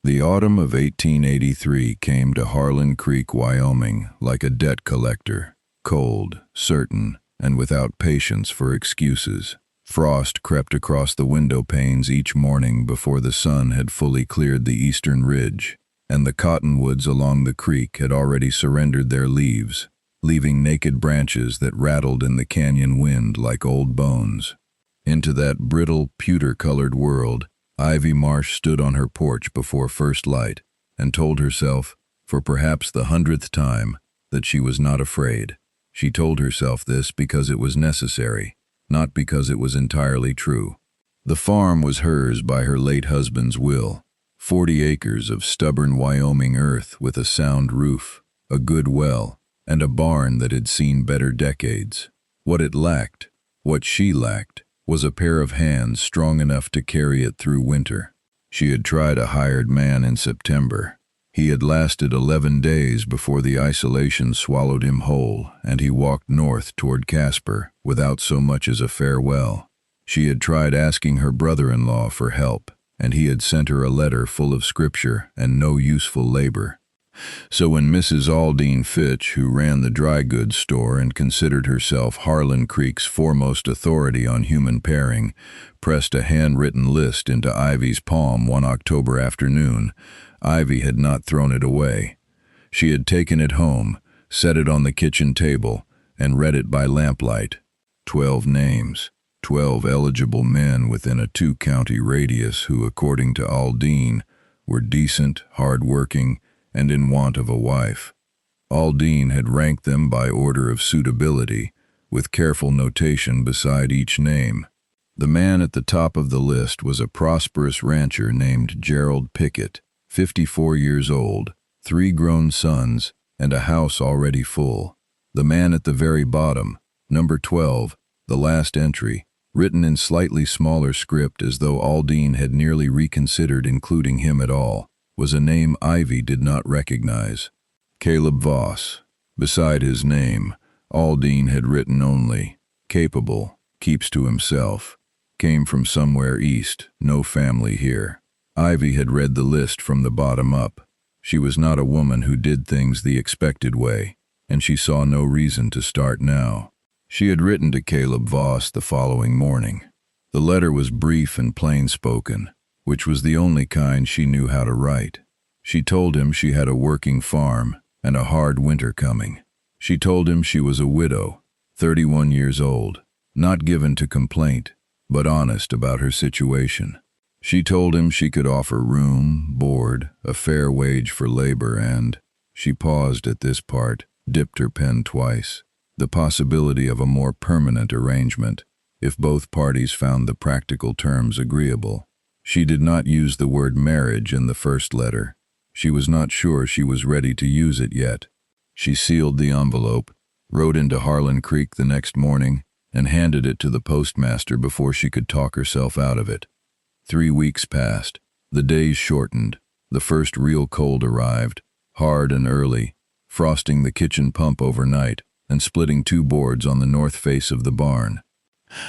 The autumn of 1883 came to Harlan Creek, Wyoming, like a debt collector, cold, certain, and without patience for excuses. Frost crept across the window panes each morning before the sun had fully cleared the eastern ridge, and the cottonwoods along the creek had already surrendered their leaves, leaving naked branches that rattled in the canyon wind like old bones. Into that brittle, pewter-colored world, Ivy Marsh stood on her porch before first light and told herself, for perhaps the 100th time, that she was not afraid. She told herself this because it was necessary, not because it was entirely true. The farm was hers by her late husband's will, 40 acres of stubborn Wyoming earth with a sound roof, a good well, and a barn that had seen better decades. What it lacked, what she lacked, was a pair of hands strong enough to carry it through winter. She had tried a hired man in September. He had lasted 11 days before the isolation swallowed him whole, and he walked north toward Casper without so much as a farewell. She had tried asking her brother-in-law for help, and he had sent her a letter full of scripture and no useful labor. So when Mrs. Aldine Fitch, who ran the dry goods store and considered herself Harlan Creek's foremost authority on human pairing, pressed a handwritten list into Ivy's palm one October afternoon, Ivy had not thrown it away. She had taken it home, set it on the kitchen table, and read it by lamplight. 12 names, 12 eligible men within a 2-county radius who, according to Aldine, were decent, hard-working, and in want of a wife. Aldine had ranked them by order of suitability, with careful notation beside each name. The man at the top of the list was a prosperous rancher named Gerald Pickett, 54 years old, 3 grown sons, and a house already full. The man at the very bottom, number 12, the last entry, written in slightly smaller script as though Aldine had nearly reconsidered including him at all, was a name Ivy did not recognize. Caleb Voss. Beside his name, Aldine had written only, capable, keeps to himself, came from somewhere east, no family here. Ivy had read the list from the bottom up. She was not a woman who did things the expected way, and she saw no reason to start now. She had written to Caleb Voss the following morning. The letter was brief and plain-spoken, which was the only kind she knew how to write. She told him she had a working farm and a hard winter coming. She told him she was a widow, 31 years old, not given to complaint, but honest about her situation. She told him she could offer room, board, a fair wage for labor, and, she paused at this part, dipped her pen twice, the possibility of a more permanent arrangement, if both parties found the practical terms agreeable. She did not use the word marriage in the first letter. She was not sure she was ready to use it yet. She sealed the envelope, rode into Harlan Creek the next morning, and handed it to the postmaster before she could talk herself out of it. 3 weeks passed. The days shortened. The first real cold arrived, hard and early, frosting the kitchen pump overnight and splitting 2 boards on the north face of the barn.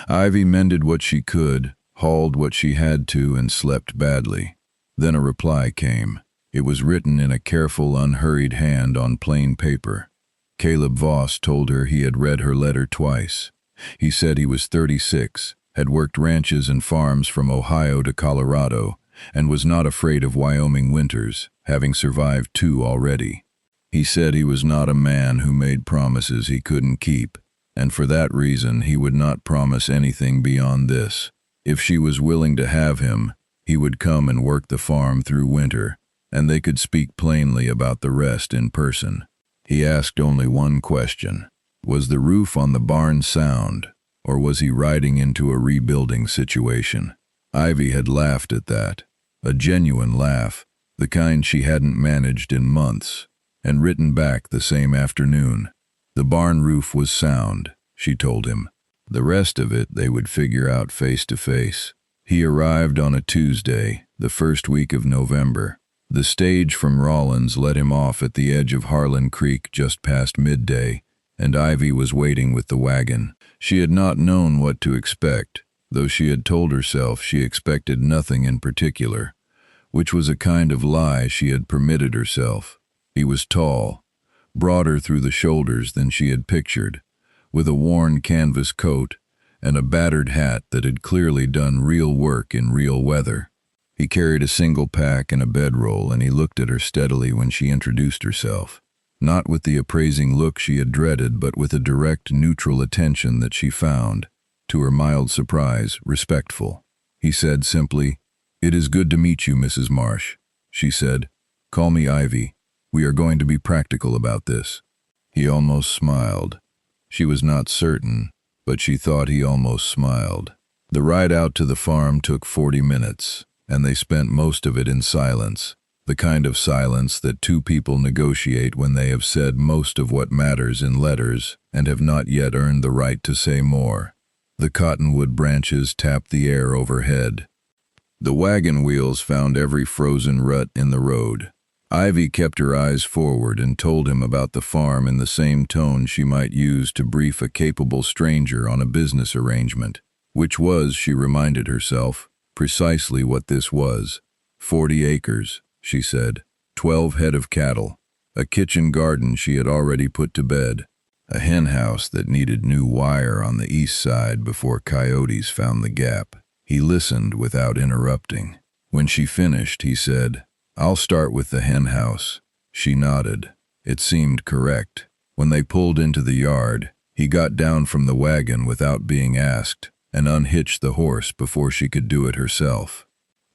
Ivy mended what she could, hauled what she had to, and slept badly. Then a reply came. It was written in a careful, unhurried hand on plain paper. Caleb Voss told her he had read her letter twice. He said he was 36, had worked ranches and farms from Ohio to Colorado, and was not afraid of Wyoming winters, having survived 2 already. He said he was not a man who made promises he couldn't keep, and for that reason he would not promise anything beyond this. If she was willing to have him, he would come and work the farm through winter, and they could speak plainly about the rest in person. He asked only one question. Was the roof on the barn sound, or was he riding into a rebuilding situation? Ivy had laughed at that, a genuine laugh, the kind she hadn't managed in months, and written back the same afternoon. The barn roof was sound, she told him. The rest of it they would figure out face to face. He arrived on a Tuesday, the first week of November. The stage from Rawlins let him off at the edge of Harlan Creek just past midday, and Ivy was waiting with the wagon. She had not known what to expect, though she had told herself she expected nothing in particular. which was a kind of lie she had permitted herself. He was tall, broader through the shoulders than she had pictured, with a worn canvas coat and a battered hat that had clearly done real work in real weather. He carried a single pack and a bedroll, and he looked at her steadily when she introduced herself, not with the appraising look she had dreaded, but with a direct, neutral attention that she found, to her mild surprise, respectful. He said simply, "It is good to meet you, Mrs. Marsh," she said. "Call me Ivy. We are going to be practical about this." He almost smiled. She was not certain, but she thought he almost smiled. The ride out to the farm took 40 minutes, and they spent most of it in silence, the kind of silence that two people negotiate when they have said most of what matters in letters and have not yet earned the right to say more. The cottonwood branches tapped the air overhead. The wagon wheels found every frozen rut in the road. Ivy kept her eyes forward and told him about the farm in the same tone she might use to brief a capable stranger on a business arrangement, which was, she reminded herself, precisely what this was. 40 acres, she said, 12 head of cattle, a kitchen garden she had already put to bed, a hen house that needed new wire on the east side before coyotes found the gap. He listened without interrupting. When she finished, he said, "I'll start with the hen house." She nodded. It seemed correct. When they pulled into the yard, he got down from the wagon without being asked and unhitched the horse before she could do it herself.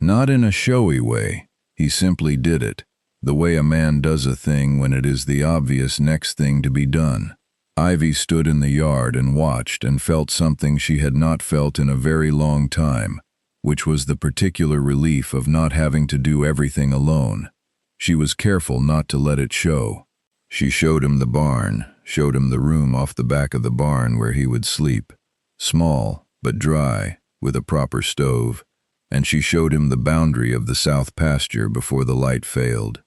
Not in a showy way. He simply did it, the way a man does a thing when it is the obvious next thing to be done. Ivy stood in the yard and watched and felt something she had not felt in a very long time, which was the particular relief of not having to do everything alone. She was careful not to let it show. She showed him the barn, showed him the room off the back of the barn where he would sleep, small but dry, with a proper stove, and she showed him the boundary of the south pasture before the light failed.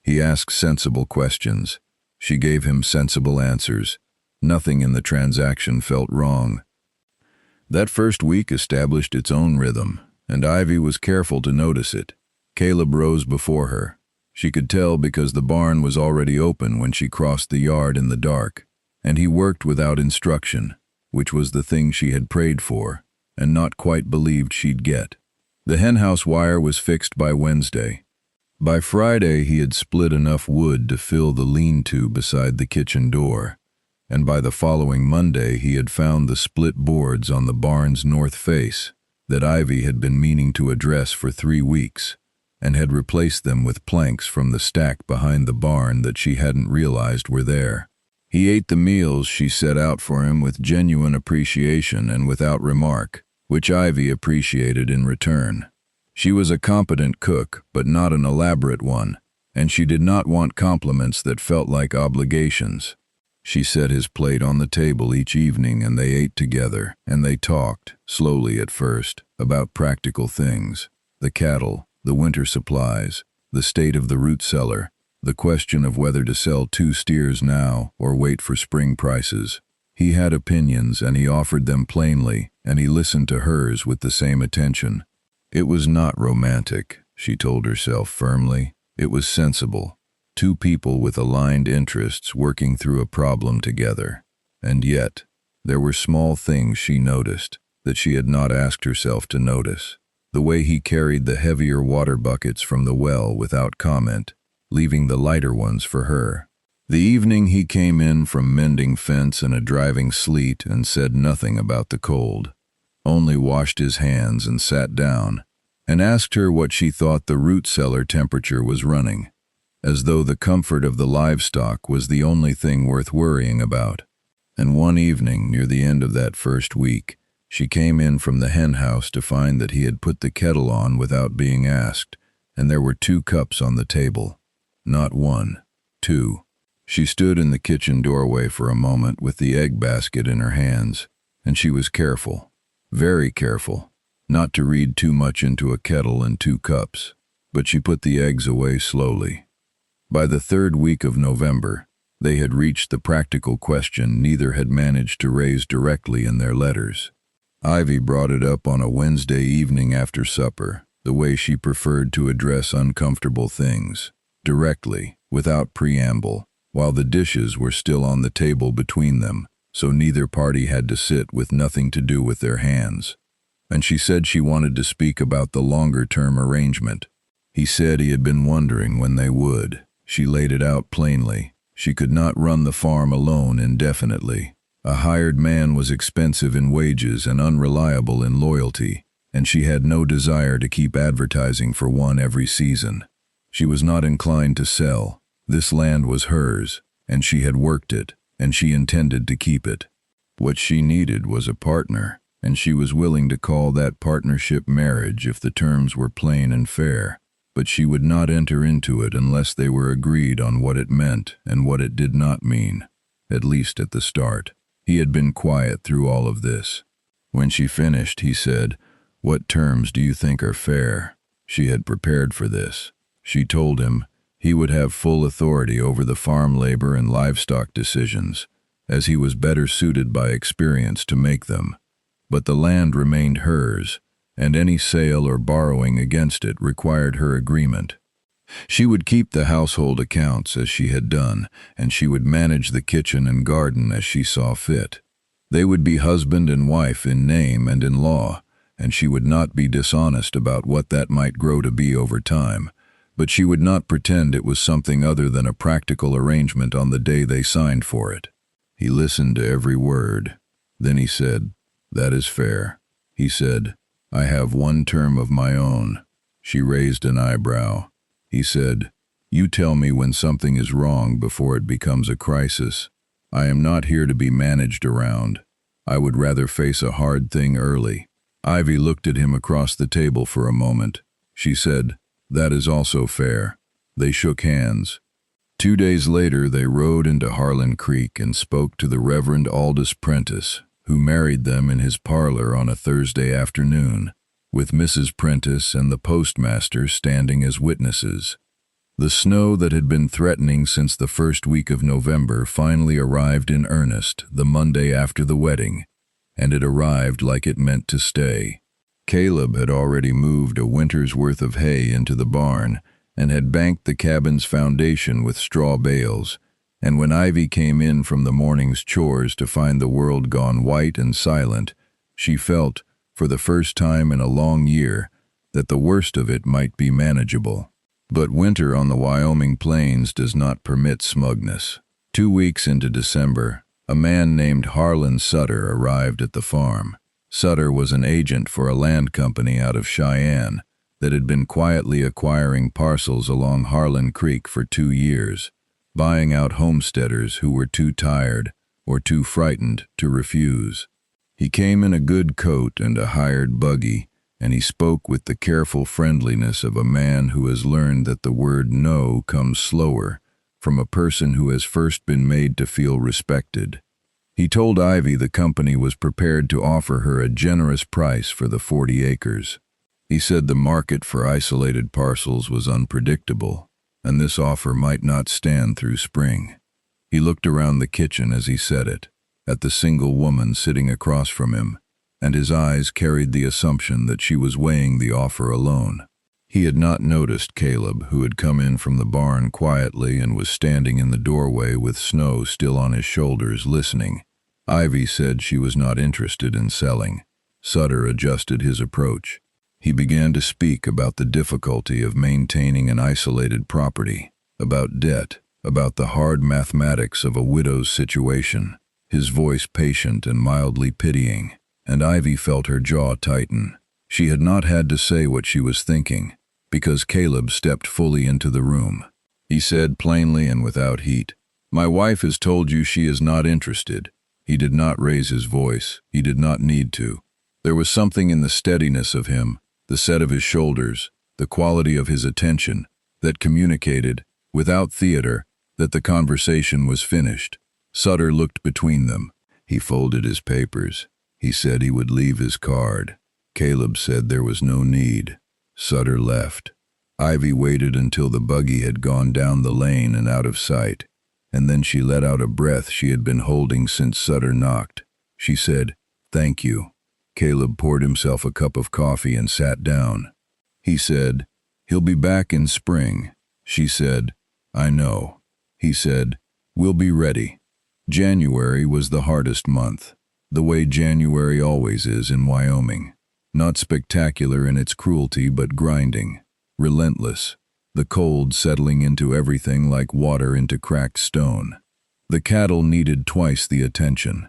He asked sensible questions. She gave him sensible answers. Nothing in the transaction felt wrong. That first week established its own rhythm, and Ivy was careful to notice it. Caleb rose before her. She could tell because the barn was already open when she crossed the yard in the dark, and he worked without instruction, which was the thing she had prayed for, and not quite believed she'd get. The henhouse wire was fixed by Wednesday. By Friday he had split enough wood to fill the lean-to beside the kitchen door, and by the following Monday he had found the split boards on the barn's north face that Ivy had been meaning to address for 3 weeks, and had replaced them with planks from the stack behind the barn that she hadn't realized were there. He ate the meals she set out for him with genuine appreciation and without remark, which Ivy appreciated in return. She was a competent cook, but not an elaborate one, and she did not want compliments that felt like obligations. She set his plate on the table each evening, and they ate together, and they talked, slowly at first, about practical things: the cattle, the winter supplies, the state of the root cellar, the question of whether to sell 2 steers now or wait for spring prices. He had opinions, and he offered them plainly, and he listened to hers with the same attention. It was not romantic, she told herself firmly. It was sensible. 2 people with aligned interests working through a problem together. And yet, there were small things she noticed that she had not asked herself to notice. The way he carried the heavier water buckets from the well without comment, leaving the lighter ones for her. The evening he came in from mending fence in a driving sleet and said nothing about the cold, only washed his hands and sat down, and asked her what she thought the root cellar temperature was running, as though the comfort of the livestock was the only thing worth worrying about. And one evening, near the end of that first week, she came in from the hen house to find that he had put the kettle on without being asked, and there were 2 cups on the table. Not 1, 2. She stood in the kitchen doorway for a moment with the egg basket in her hands, and she was careful, very careful, not to read too much into a kettle and 2 cups, but she put the eggs away slowly. By the 3rd week of November, they had reached the practical question neither had managed to raise directly in their letters. Ivy brought it up on a Wednesday evening after supper. the way she preferred to address uncomfortable things, directly, without preamble, while the dishes were still on the table between them, so neither party had to sit with nothing to do with their hands. And she said she wanted to speak about the longer-term arrangement. He said he had been wondering when they would. She laid it out plainly. She could not run the farm alone indefinitely. A hired man was expensive in wages and unreliable in loyalty, and she had no desire to keep advertising for one every season. She was not inclined to sell. This land was hers, and she had worked it, and she intended to keep it. What she needed was a partner, and she was willing to call that partnership marriage if the terms were plain and fair. But she would not enter into it unless they were agreed on what it meant and what it did not mean, at least at the start. He had been quiet through all of this. When she finished, he said, "What terms do you think are fair?" She had prepared for this. She told him he would have full authority over the farm labor and livestock decisions, as he was better suited by experience to make them. But the land remained hers, and any sale or borrowing against it required her agreement. She would keep the household accounts as she had done, and she would manage the kitchen and garden as she saw fit. They would be husband and wife in name and in law, and she would not be dishonest about what that might grow to be over time, but she would not pretend it was something other than a practical arrangement on the day they signed for it. He listened to every word. Then he said, "That is fair." He said, "I have one term of my own." She raised an eyebrow. He said, "You tell me when something is wrong before it becomes a crisis. I am not here to be managed around. I would rather face a hard thing early." Ivy looked at him across the table for a moment. She said, "That is also fair." They shook hands. 2 days later they rode into Harlan Creek and spoke to the Reverend Aldous Prentice, who married them in his parlor on a Thursday afternoon, with Mrs. Prentice and the postmaster standing as witnesses. The snow that had been threatening since the first week of November finally arrived in earnest the Monday after the wedding, and it arrived like it meant to stay. Caleb had already moved a winter's worth of hay into the barn and had banked the cabin's foundation with straw bales, and when Ivy came in from the morning's chores to find the world gone white and silent, she felt, for the first time in a long year, that the worst of it might be manageable. But winter on the Wyoming plains does not permit smugness. 2 weeks into December, a man named Harlan Sutter arrived at the farm. Sutter was an agent for a land company out of Cheyenne that had been quietly acquiring parcels along Harlan Creek for 2 years, buying out homesteaders who were too tired or too frightened to refuse. He came in a good coat and a hired buggy, and he spoke with the careful friendliness of a man who has learned that the word no comes slower from a person who has first been made to feel respected. He told Ivy the company was prepared to offer her a generous price for the 40 acres. He said the market for isolated parcels was unpredictable, and this offer might not stand through spring. He looked around the kitchen as he said it, at the single woman sitting across from him, and his eyes carried the assumption that she was weighing the offer alone. He had not noticed Caleb, who had come in from the barn quietly and was standing in the doorway with snow still on his shoulders listening. Ivy said she was not interested in selling. Sutter adjusted his approach. He began to speak about the difficulty of maintaining an isolated property, about debt, about the hard mathematics of a widow's situation, his voice patient and mildly pitying, and Ivy felt her jaw tighten. She had not had to say what she was thinking, because Caleb stepped fully into the room. He said plainly and without heat, "My wife has told you she is not interested." He did not raise his voice. He did not need to. There was something in the steadiness of him, the set of his shoulders, the quality of his attention, that communicated, without theater, that the conversation was finished. Sutter looked between them. He folded his papers. He said he would leave his card. Caleb said there was no need. Sutter left. Ivy waited until the buggy had gone down the lane and out of sight, and then she let out a breath she had been holding since Sutter knocked. She said, "Thank you." Caleb poured himself a cup of coffee and sat down. He said, "He'll be back in spring." She said, "I know." He said, "We'll be ready." January was the hardest month, the way January always is in Wyoming. Not spectacular in its cruelty, but grinding, relentless, the cold settling into everything like water into cracked stone. The cattle needed twice the attention.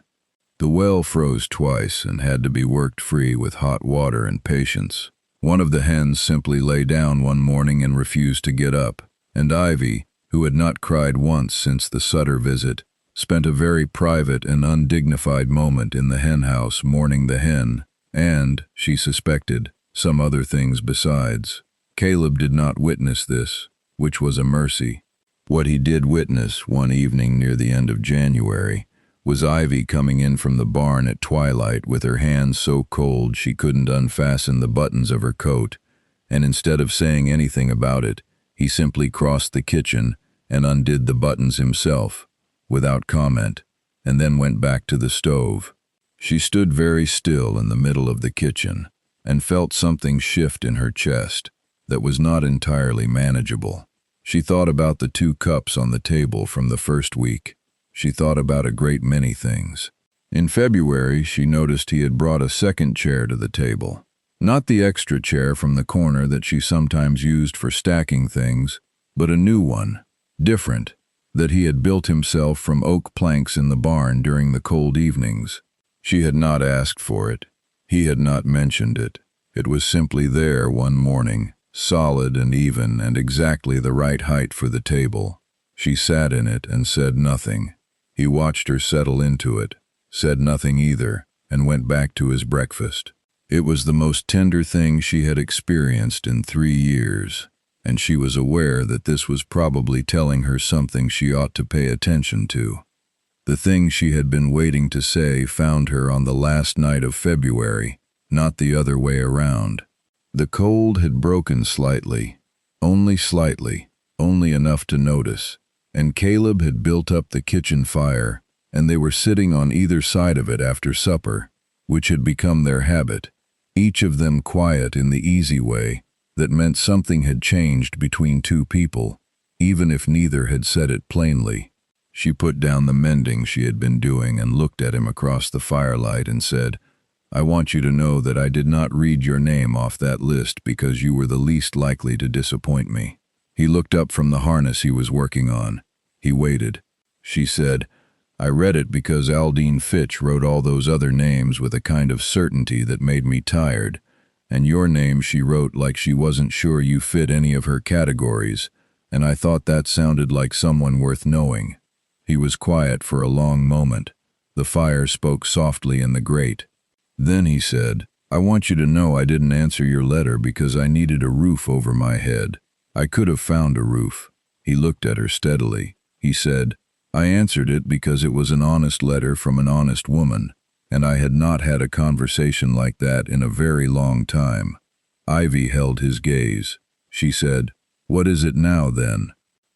The well froze twice and had to be worked free with hot water and patience. One of the hens simply lay down one morning and refused to get up, and Ivy, who had not cried once since the Sutter visit, spent a very private and undignified moment in the hen house mourning the hen, and, she suspected, some other things besides. Caleb did not witness this, which was a mercy. What he did witness one evening near the end of January was Ivy coming in from the barn at twilight with her hands so cold she couldn't unfasten the buttons of her coat, and instead of saying anything about it, he simply crossed the kitchen and undid the buttons himself, without comment, and then went back to the stove. She stood very still in the middle of the kitchen and felt something shift in her chest that was not entirely manageable. She thought about the 2 cups on the table from the first week. She thought about a great many things. In February, she noticed he had brought a second chair to the table. Not the extra chair from the corner that she sometimes used for stacking things, but a new one, different, that he had built himself from oak planks in the barn during the cold evenings. She had not asked for it. He had not mentioned it. It was simply there one morning, solid and even and exactly the right height for the table. She sat in it and said nothing. He watched her settle into it, said nothing either, and went back to his breakfast. It was the most tender thing she had experienced in 3 years, and she was aware that this was probably telling her something she ought to pay attention to. The thing she had been waiting to say found her on the last night of February, not the other way around. The cold had broken slightly, only enough to notice, and Caleb had built up the kitchen fire, and they were sitting on either side of it after supper, which had become their habit, each of them quiet in the easy way that meant something had changed between 2 people, even if neither had said it plainly. She put down the mending she had been doing and looked at him across the firelight and said, "I want you to know that I did not read your name off that list because you were the least likely to disappoint me." He looked up from the harness he was working on. He waited. She said, "I read it because Aldine Fitch wrote all those other names with a kind of certainty that made me tired, and your name she wrote like she wasn't sure you fit any of her categories, and I thought that sounded like someone worth knowing." He was quiet for a long moment. The fire spoke softly in the grate. Then he said, "I want you to know I didn't answer your letter because I needed a roof over my head. I could have found a roof." He looked at her steadily. He said, "I answered it because it was an honest letter from an honest woman, and I had not had a conversation like that in a very long time." Ivy held his gaze. She said, "What is it now, then?"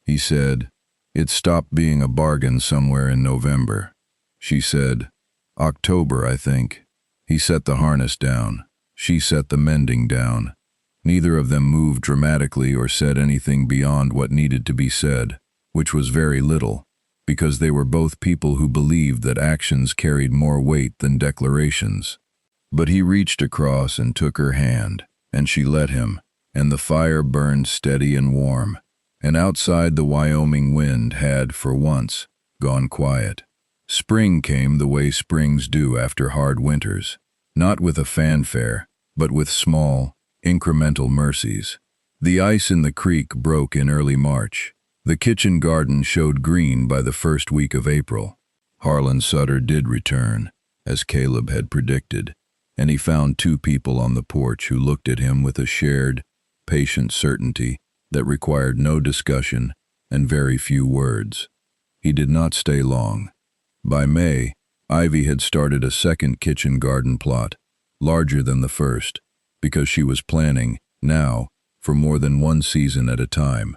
He said, "It stopped being a bargain somewhere in November." She said, "October, I think." He set the harness down. She set the mending down. Neither of them moved dramatically or said anything beyond what needed to be said, which was very little, because they were both people who believed that actions carried more weight than declarations. But he reached across and took her hand, and she let him, and the fire burned steady and warm, and outside the Wyoming wind had, for once, gone quiet. Spring came the way springs do after hard winters, not with a fanfare, but with small, incremental mercies. The ice in the creek broke in early March. The kitchen garden showed green by the first week of April. Harlan Sutter did return, as Caleb had predicted, and he found 2 people on the porch who looked at him with a shared, patient certainty that required no discussion and very few words. He did not stay long. By May, Ivy had started a second kitchen garden plot, larger than the first, because she was planning, now, for more than one season at a time.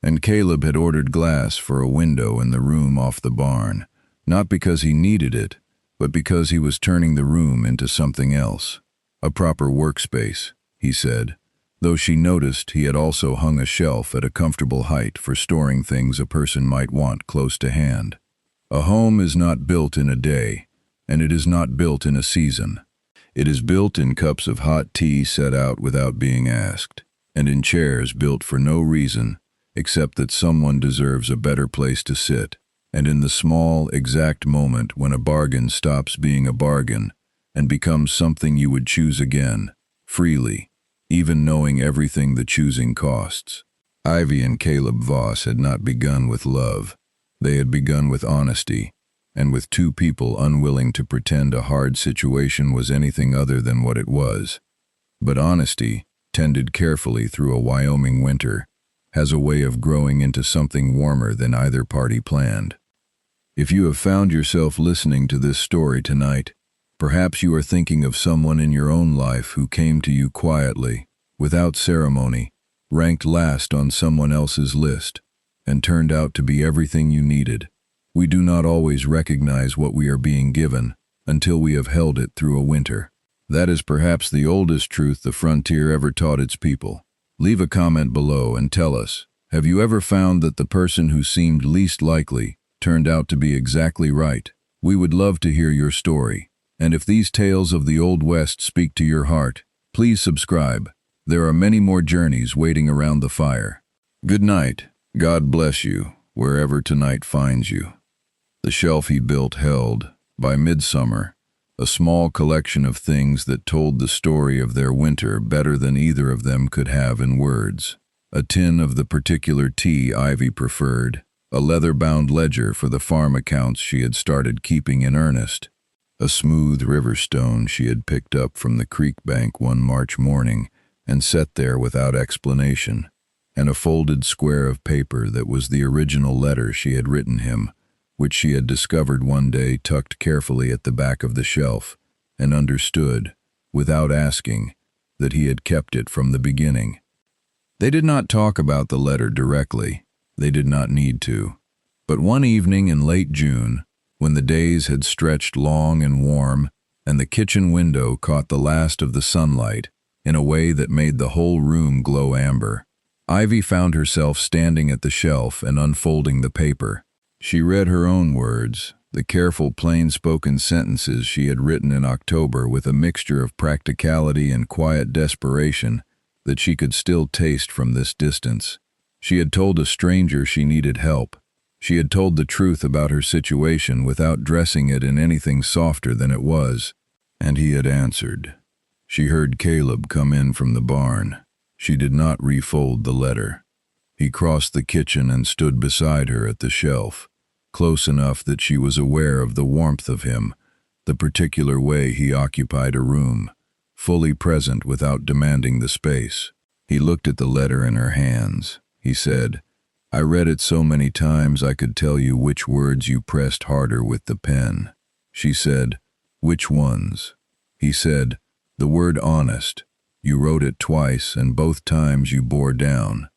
And Caleb had ordered glass for a window in the room off the barn, not because he needed it, but because he was turning the room into something else. A proper workspace, he said. though she noticed he had also hung a shelf at a comfortable height for storing things a person might want close to hand. A home is not built in a day, and it is not built in a season. It is built in cups of hot tea set out without being asked, and in chairs built for no reason except that someone deserves a better place to sit, and in the small, exact moment when a bargain stops being a bargain and becomes something you would choose again, freely, even knowing everything the choosing costs. Ivy and Caleb Voss had not begun with love. They had begun with honesty, and with two people unwilling to pretend a hard situation was anything other than what it was. But honesty, tended carefully through a Wyoming winter, has a way of growing into something warmer than either party planned. If you have found yourself listening to this story tonight, perhaps you are thinking of someone in your own life who came to you quietly, without ceremony, ranked last on someone else's list, and turned out to be everything you needed. We do not always recognize what we are being given until we have held it through a winter. That is perhaps the oldest truth the frontier ever taught its people. Leave a comment below and tell us, have you ever found that the person who seemed least likely turned out to be exactly right? We would love to hear your story. And if these tales of the Old West speak to your heart, please subscribe. There are many more journeys waiting around the fire. Good night. God bless you, wherever tonight finds you. The shelf he built held, by midsummer, a small collection of things that told the story of their winter better than either of them could have in words. A tin of the particular tea Ivy preferred, a leather-bound ledger for the farm accounts she had started keeping in earnest, a smooth river stone she had picked up from the creek bank one March morning and set there without explanation, and a folded square of paper that was the original letter she had written him, which she had discovered one day tucked carefully at the back of the shelf, and understood, without asking, that he had kept it from the beginning. They did not talk about the letter directly. They did not need to. But one evening in late June, when the days had stretched long and warm, and the kitchen window caught the last of the sunlight in a way that made the whole room glow amber, Ivy found herself standing at the shelf and unfolding the paper. She read her own words, the careful, plain-spoken sentences she had written in October with a mixture of practicality and quiet desperation that she could still taste from this distance. She had told a stranger she needed help. She had told the truth about her situation without dressing it in anything softer than it was, and he had answered. She heard Caleb come in from the barn. She did not refold the letter. He crossed the kitchen and stood beside her at the shelf, close enough that she was aware of the warmth of him, the particular way he occupied a room, fully present without demanding the space. He looked at the letter in her hands. He said, "I read it so many times I could tell you which words you pressed harder with the pen." She said, "Which ones?" He said, "The word honest. You wrote it twice, and both times you bore down."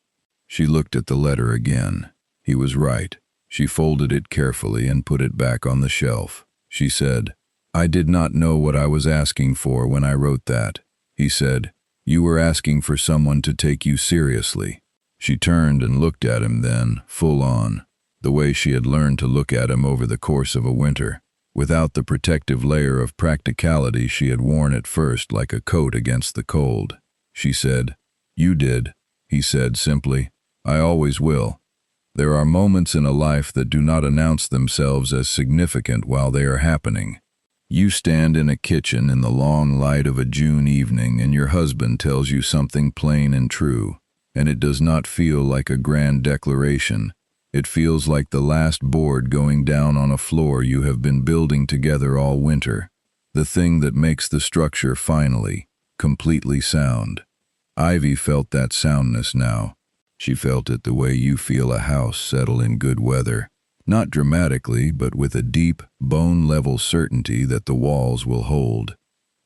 She looked at the letter again. He was right. She folded it carefully and put it back on the shelf. She said, "I did not know what I was asking for when I wrote that." He said, "You were asking for someone to take you seriously." She turned and looked at him then, full on, the way she had learned to look at him over the course of a winter, without the protective layer of practicality she had worn at first like a coat against the cold. She said, "You did," he said simply. "I always will. There are moments in a life that do not announce themselves as significant while they are happening. You stand in a kitchen in the long light of a June evening and your husband tells you something plain and true, and it does not feel like a grand declaration. It feels like the last board going down on a floor you have been building together all winter, the thing that makes the structure finally, completely sound. Ivy felt that soundness now. She felt it the way you feel a house settle in good weather, not dramatically, but with a deep, bone-level certainty that the walls will hold.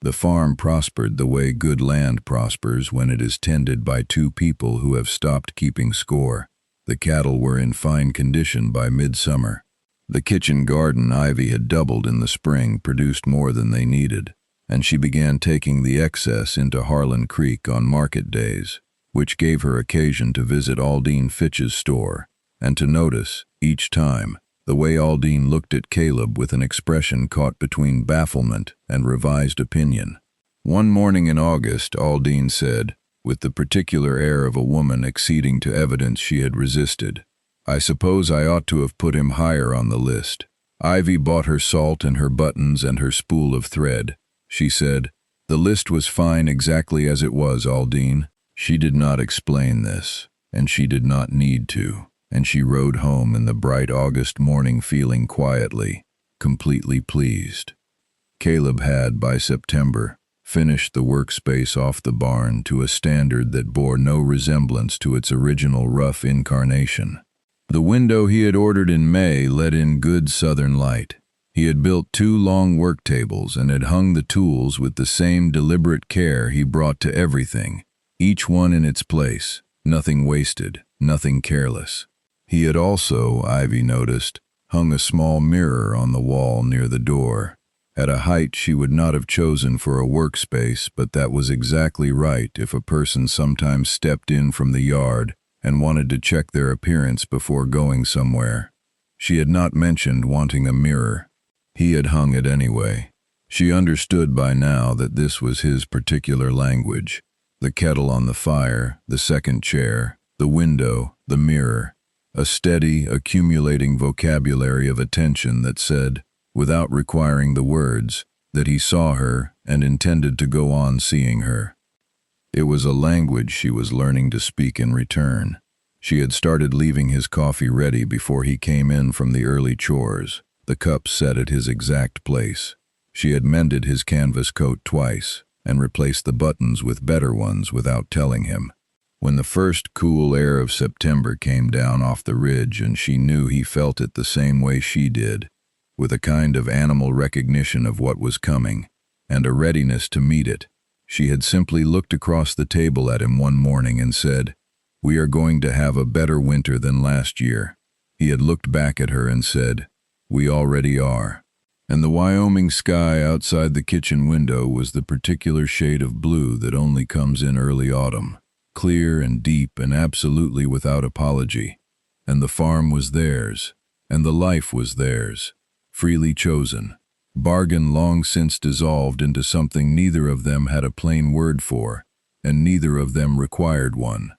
The farm prospered the way good land prospers when it is tended by two people who have stopped keeping score. The cattle were in fine condition by midsummer. The kitchen garden Ivy had doubled in the spring produced more than they needed, and she began taking the excess into Harlan Creek on market days. which gave her occasion to visit Aldine Fitch's store, and to notice, each time, the way Aldine looked at Caleb with an expression caught between bafflement and revised opinion. One morning in August, Aldine said, with the particular air of a woman acceding to evidence she had resisted, "I suppose I ought to have put him higher on the list. Ivy bought her salt and her buttons and her spool of thread," she said. "The list was fine exactly as it was, Aldine." She did not explain this, and she did not need to, and she rode home in the bright August morning feeling quietly, completely pleased. Caleb had, by September, finished the workspace off the barn to a standard that bore no resemblance to its original rough incarnation. The window he had ordered in May let in good southern light. He had built 2 long work tables and had hung the tools with the same deliberate care he brought to everything, each one in its place, nothing wasted, nothing careless. He had also, Ivy noticed, hung a small mirror on the wall near the door, at a height she would not have chosen for a workspace, but that was exactly right if a person sometimes stepped in from the yard and wanted to check their appearance before going somewhere. She had not mentioned wanting a mirror. He had hung it anyway. She understood by now that this was his particular language. The kettle on the fire, the second chair, the window, the mirror. A steady, accumulating vocabulary of attention that said, without requiring the words, that he saw her and intended to go on seeing her. It was a language she was learning to speak in return. She had started leaving his coffee ready before he came in from the early chores, the cup set at his exact place. She had mended his canvas coat twice and replaced the buttons with better ones without telling him. When the first cool air of September came down off the ridge and she knew he felt it the same way she did, with a kind of animal recognition of what was coming, and a readiness to meet it, she had simply looked across the table at him one morning and said, "We are going to have a better winter than last year." He had looked back at her and said, "We already are." And the Wyoming sky outside the kitchen window was the particular shade of blue that only comes in early autumn, clear and deep and absolutely without apology. And the farm was theirs, and the life was theirs, freely chosen, bargain long since dissolved into something neither of them had a plain word for, and neither of them required one.